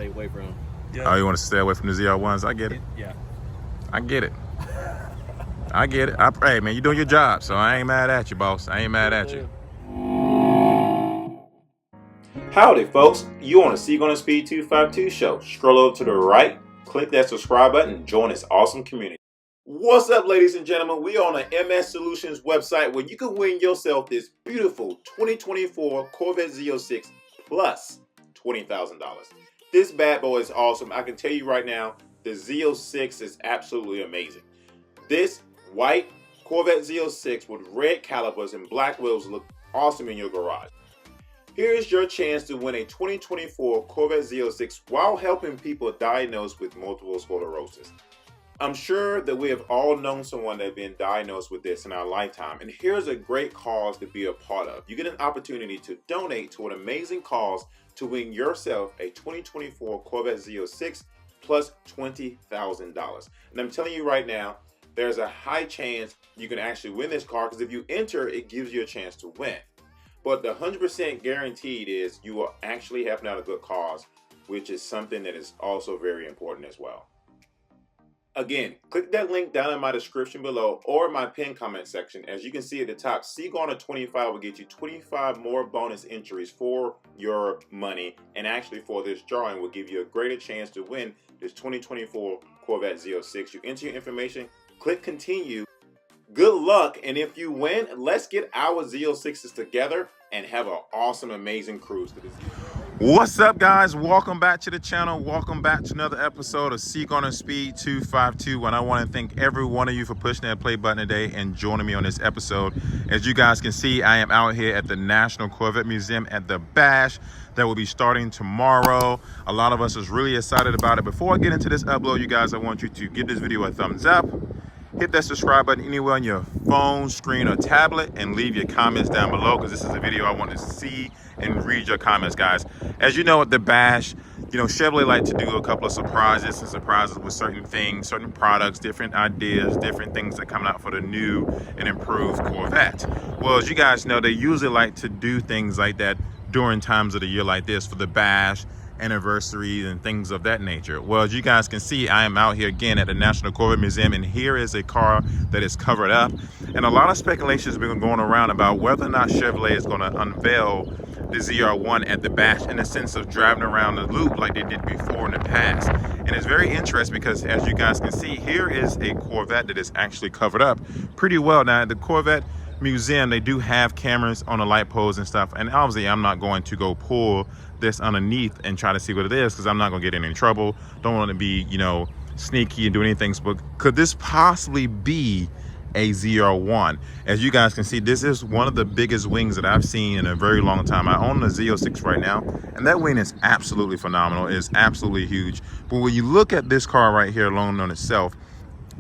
stay away from. Yeah. Oh, you want to stay away from the ZR1s? I get it. Yeah. I get it. I get it. Hey, man, you're doing your job, so I ain't mad at you, boss. I ain't mad at you. Howdy, folks. You on the Seek on the Speed 252 show. Scroll over to the right, click that subscribe button, and join this awesome community. What's up, ladies and gentlemen? We are on the MS Solutions website where you can win yourself this beautiful 2024 Corvette Z06 plus $20,000. This bad boy is awesome. I can tell you right now, the Z06 is absolutely amazing. This white Corvette Z06 with red calipers and black wheels look awesome in your garage. Here is your chance to win a 2024 Corvette Z06 while helping people diagnosed with multiple sclerosis. I'm sure that we have all known someone that's been diagnosed with this in our lifetime, and here's a great cause to be a part of. You get an opportunity to donate to an amazing cause to win yourself a 2024 Corvette Z06 plus $20,000. And I'm telling you right now, there's a high chance you can actually win this car, because if you enter, it gives you a chance to win. But the 100% guaranteed is you are actually helping out a good cause, which is something that is also very important as well. Again, click that link down in my description below or my pinned comment section. As you can see at the top, Seek on a 25 will get you 25 more bonus entries for your money, and actually for this drawing will give you a greater chance to win this 2024 Corvette Z06. You enter your information, click continue. Good luck, and if you win, let's get our Z06s together and have an awesome, amazing cruise to the Z06. What's up, guys? Welcome back to the channel. Welcome back to another episode of Seek on the Speed 252. And I want to thank every one of you for pushing that play button today and joining me on this episode. As you guys can see, I am out here at the National Corvette Museum at the Bash that will be starting tomorrow. A lot of us is really excited about it. Before I get into this upload, you guys, I want you to give this video a thumbs up. Hit that subscribe button anywhere on your phone, screen, or tablet, and leave your comments down below, because this is a video I want to see and read your comments, guys. As you know, at the Bash, you know, Chevrolet like to do a couple of surprises with certain things, certain products, different ideas, different things that come out for the new and improved Corvette. Well, as you guys know, they usually like to do things like that during times of the year like this for the Bash, anniversaries, and things of that nature. Well, as you guys can see, I am out here again at the National Corvette Museum, and here is a car that is covered up, and a lot of speculation has been going around about whether or not Chevrolet is going to unveil the ZR1 at the Bash in the sense of driving around the loop like they did before in the past. And it's very interesting because, as you guys can see, here is a Corvette that is actually covered up pretty well. Now, the Corvette Museum, they do have cameras on the light poles and stuff, and obviously I'm not going to go pull this underneath and try to see what it is, because I'm not gonna get in any trouble. Don't want to be, you know, sneaky and do anything. But could this possibly be a ZR1? As you guys can see, this is one of the biggest wings that I've seen in a very long time. I own the Z06 right now, and that wing is absolutely phenomenal. It's absolutely huge. But when you look at this car right here alone on itself,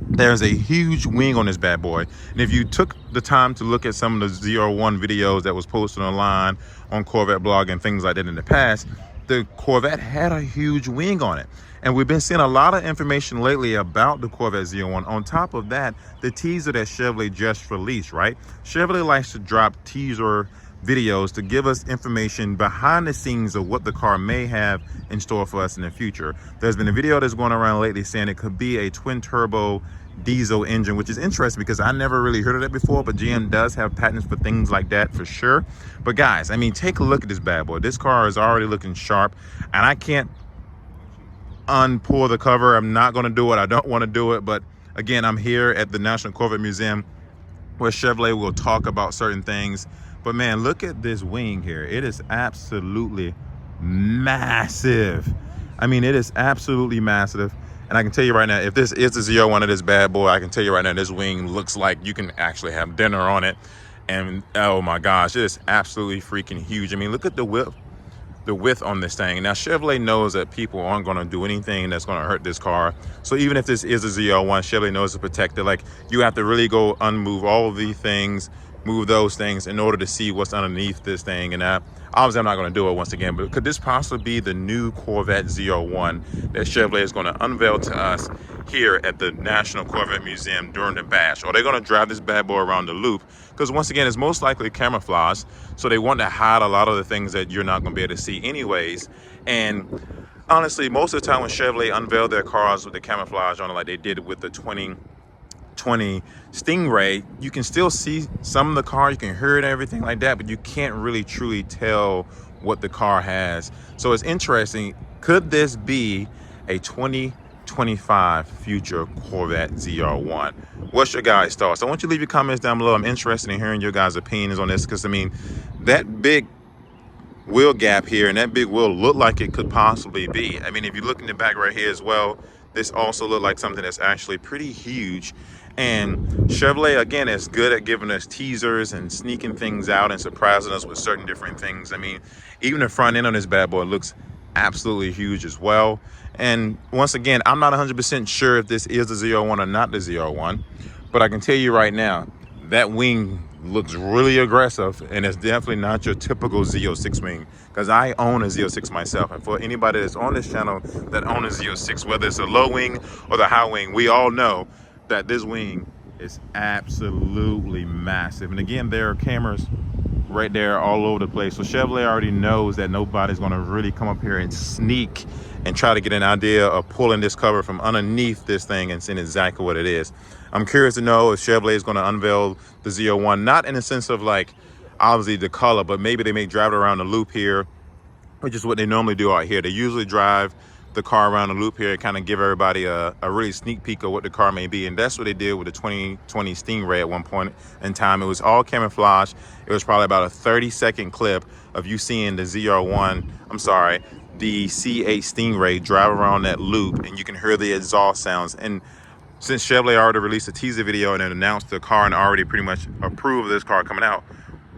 there's a huge wing on this bad boy. And if you took the time to look at some of the ZR1 videos that was posted online on Corvette blog and things like that in the past, the Corvette had a huge wing on it. And we've been seeing a lot of information lately about the Corvette Z01. On top of that, the teaser that Chevrolet just released, right? Chevrolet likes to drop teaser videos to give us information behind the scenes of what the car may have in store for us in the future. There's been a video that's going around lately saying it could be a twin turbo diesel engine, which is interesting because I never really heard of that before, but GM does have patents for things like that for sure. But guys, I mean, take a look at this bad boy. This car is already looking sharp, and I can't unpull the cover. I'm not going to do it. I don't want to do it. But again, I'm here at the National Corvette Museum where Chevrolet will talk about certain things. But man, look at this wing here. It is absolutely massive. I mean, it is absolutely massive. And I can tell you right now, if this is the ZR1 of this bad boy, I can tell you right now, this wing looks like you can actually have dinner on it. And oh my gosh, it is absolutely freaking huge. I mean, look at the width on this thing. Now, Chevrolet knows that people aren't going to do anything that's going to hurt this car. So even if this is a ZR1, Chevrolet knows to protect it. Like, you have to really go unmove all of these things, move those things in order to see what's underneath this thing. And obviously I'm not going to do it once again, but could this possibly be the new Corvette ZR1 that Chevrolet is going to unveil to us here at the National Corvette Museum during the Bash? Or they're going to drive this bad boy around the loop? Because once again, it's most likely camouflage, so they want to hide a lot of the things that you're not going to be able to see anyways. And honestly, most of the time when Chevrolet unveiled their cars with the camouflage on it, like they did with the 2020 Stingray, you can still see some of the car, you can hear it and everything like that, but you can't really truly tell what the car has. So it's interesting. Could this be a 2025 future Corvette ZR1? What's your guys' thoughts? I want you to leave your comments down below. I'm interested in hearing your guys' opinions on this, because I mean, that big wheel gap here and that big wheel look like it could possibly be. I mean, if you look in the back right here as well, this also look like something that's actually pretty huge. And Chevrolet, again, is good at giving us teasers and sneaking things out and surprising us with certain different things. I mean, even the front end on this bad boy looks absolutely huge as well. And once again, I'm not 100% sure if this is the ZR1 or not the ZR1, but I can tell you right now, that wing looks really aggressive, and it's definitely not your typical Z06 wing, because I own a Z06 myself. And for anybody that's on this channel that owns a Z06, whether it's a low wing or the high wing, we all know that this wing is absolutely massive. And again, there are cameras right there all over the place, so Chevrolet already knows that nobody's going to really come up here and sneak and try to get an idea of pulling this cover from underneath this thing and seeing exactly what it is. I'm curious to know if Chevrolet is going to unveil the ZR1, not in the sense of like obviously the color, but maybe they may drive it around the loop here, which is what they normally do out here. They usually drive the car around the loop here and kind of give everybody a really sneak peek of what the car may be. And that's what they did with the 2020 Stingray at one point in time. It was all camouflage. It was probably about a 30-second clip of you seeing the ZR1, the C8 Stingray drive around that loop, and you can hear the exhaust sounds. And since Chevrolet already released a teaser video and then announced the car and already pretty much approved this car coming out,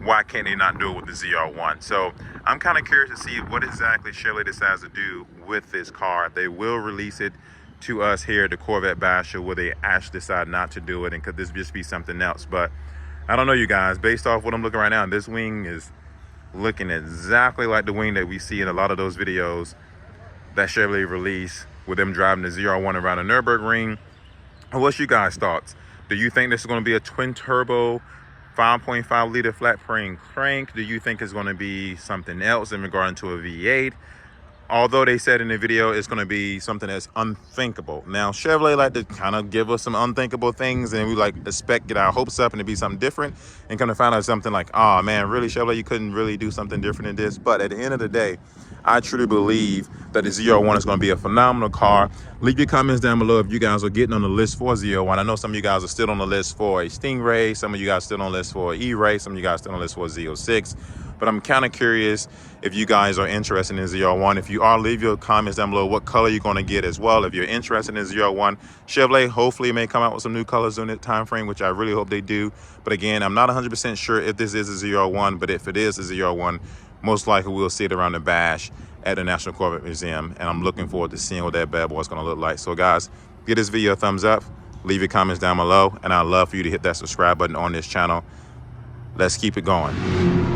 why can't they not do it with the ZR1? So I'm kind of curious to see what exactly Chevrolet decides to do with this car. If they will release it to us here at the Corvette Bash, or will they actually decide not to do it, and could this just be something else? But I don't know, you guys. Based off what I'm looking right now, this wing is looking exactly like the wing that we see in a lot of those videos that Chevrolet released with them driving the ZR1 around the Nürburgring. What's you guys' thoughts? Do you think this is going to be a twin turbo 5.5 liter flat frame crank? Do you think it's going to be something else in regard to a V8? Although they said in the video it's going to be something that's unthinkable. Now, Chevrolet like to kind of give us some unthinkable things, and we like expect, get our hopes up and to be something different, and come to find out something like, oh man, really, Chevrolet, you couldn't really do something different than this. But at the end of the day, I truly believe that the ZR1 is going to be a phenomenal car. Leave your comments down below if you guys are getting on the list for ZR1. I know some of you guys are still on the list for a Stingray. Some of you guys still on the list for an E-Ray. Some of you guys still on the list for a Z06. But I'm kind of curious if you guys are interested in ZR1. If you are, leave your comments down below what color you're going to get as well. If you're interested in ZR1, Chevrolet hopefully may come out with some new colors in that time frame, which I really hope they do. But again, I'm not 100% sure if this is a ZR1, but if it is a ZR1, most likely we'll see it around the bash at the National Corvette Museum, and I'm looking forward to seeing what that bad boy is going to look like. So guys, give this video a thumbs up, leave your comments down below, and I'd love for you to hit that subscribe button on this channel. Let's keep it going.